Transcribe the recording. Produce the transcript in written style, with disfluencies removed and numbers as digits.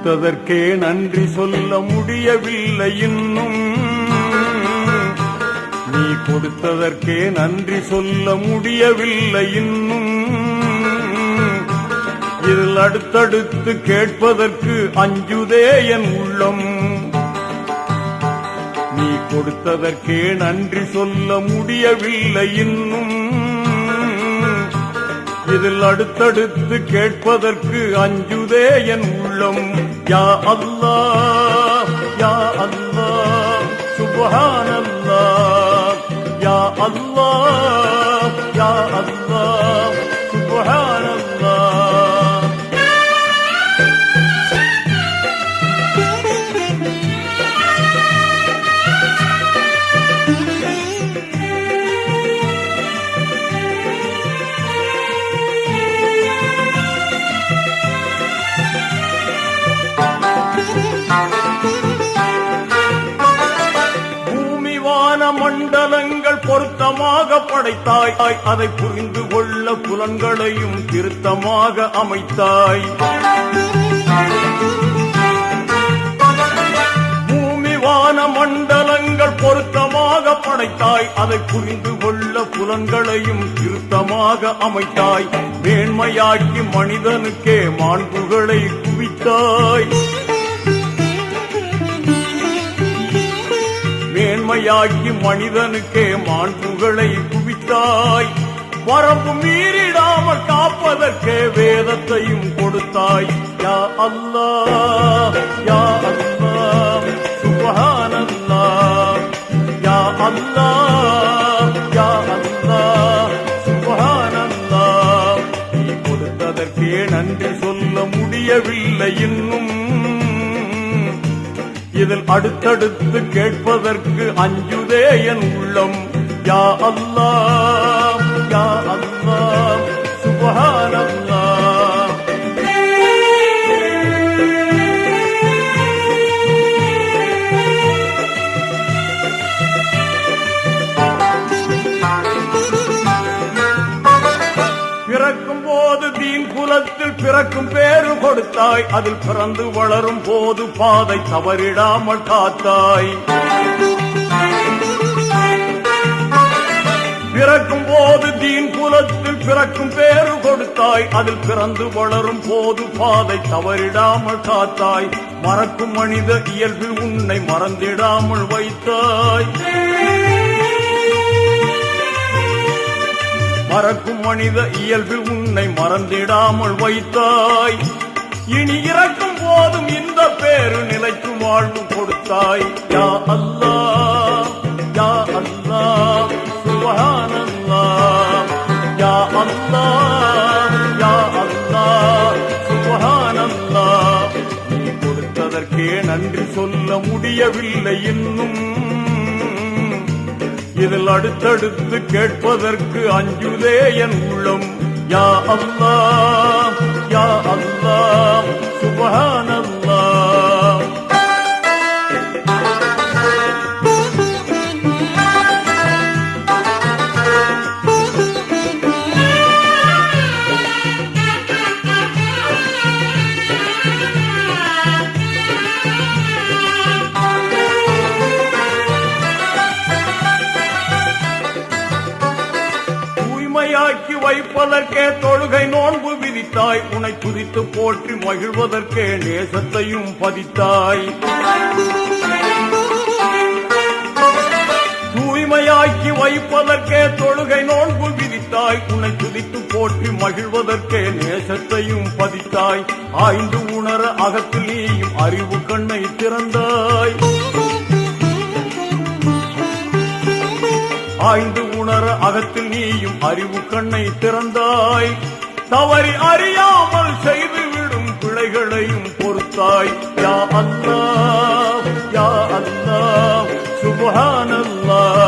கொடுத்ததற்கே நன்றி சொல்ல முடியவில்லை இன்னும். நீ கொடுத்ததற்கே நன்றி சொல்ல முடியவில்லை இன்னும். இதில் அடுத்தடுத்து கேட்பதற்கு அஞ்சுதே என் உள்ளம். நீ கொடுத்ததற்கே நன்றி சொல்ல முடியவில்லை இன்னும். இதில் அடுத்தடுத்து கேட்பதற்கு அஞ்சுதே என் உள்ளம். யா அல்லாஹ் யா அல்லாஹ் சுப்ஹானல்லாஹ். யா அல்லாஹ் யா அல்லாஹ் சுப்ஹானல்லாஹ். மண்டலங்கள் பொருத்தமாக படைத்தாய். அதை புரிந்து கொள்ள புலன்களையும் திருத்தமாக அமைத்தாய். பூமிவான மண்டலங்கள் பொருத்தமாக படைத்தாய். அதை புரிந்து கொள்ள புலன்களையும் திருத்தமாக அமைத்தாய். மேன்மையாக்கி மனிதனுக்கே மாண்புகளை குவித்தாய். மேன்மையாக்கி மனிதனுக்கே மாண்புகளை குவித்தாய். வரம்பு மீறிடாமல் காப்பதற்கே வேதத்தையும் கொடுத்தாய். யா அல்லாஹ் யா அல்லாஹ் சுப்ஹானல்லாஹ். யா அல்லாஹ் யா அல்லாஹ் சுப்ஹானல்லாஹ். நீ கொடுத்ததற்கே நன்றி சொல்ல முடியவில்லை இன்னும். இதில் அடுத்தடுத்து கேட்பதற்கு அஞ்சுதே என் உள்ளம். யா அல்லாஹ் யா அல்லாஹ் சுப்ஹானல்லாஹ். பிறக்கும் போது தீன் குலத்தில் பிறக்கும் பேரு கொடுத்தாய். அதில் பிறந்து வளரும் போது பாதை தவறிடாமல் காத்தாய். பிறக்கும் போது தீன் குலத்தில் பிறக்கும் பேரு கொடுத்தாய். அதில் பிறந்து வளரும் போது பாதை தவறிடாமல் காத்தாய். மறக்கும் மனித இயல்பில் உன்னை மறந்திடாமல் வைத்தாய். மறக்கும் மனித இயல்பில் உன்னை மறந்திடாமல் வைத்தாய். இனி இறக்கும் போதும் இந்த பேரு நிலைக்கும் வாழ்வு கொடுத்தாய். யா அல்லாஹ் யா அல்லாஹ் சுப்ஹானல்லாஹ். யா அல்லாஹ் யா அல்லாஹ் சுப்ஹானல்லாஹ். நீ கொடுத்ததற்கே நன்றி சொல்ல முடியவில்லை இன்னும். இதில் அடுத்தடுத்து கேட்பதற்கு அஞ்சுதே என் உள்ளம். யா அல்லாஹ் யா அல்லாஹ் சுப்ஹானல்லாஹ். வைப்பதற்கே தொழுகை நோன்பு விதித்தாய். உன்னை துதித்து போற்றி மகிழ்வதற்கே நேசத்தையும் பதித்தாய். தூய்மையாக்கி வைப்பதற்கே தொழுகை நோன்பு விதித்தாய். உன்னை துதித்து போற்றி மகிழ்வதற்கே நேசத்தையும் பதித்தாய். ஆய்ந்து உணர அகத்தில் நீயும் அறிவு கண்ணை திறந்தாய். ஆய்ந்து உணர அகத்தில் நீயும் அறிவு கண்ணை திறந்தாய். தவறி அறியாமல் செய்துவிடும் பிழைகளையும் பொறுத்தாய். யா அல்லாஹ் யா அல்லாஹ் சுப்ஹானல்லாஹ்.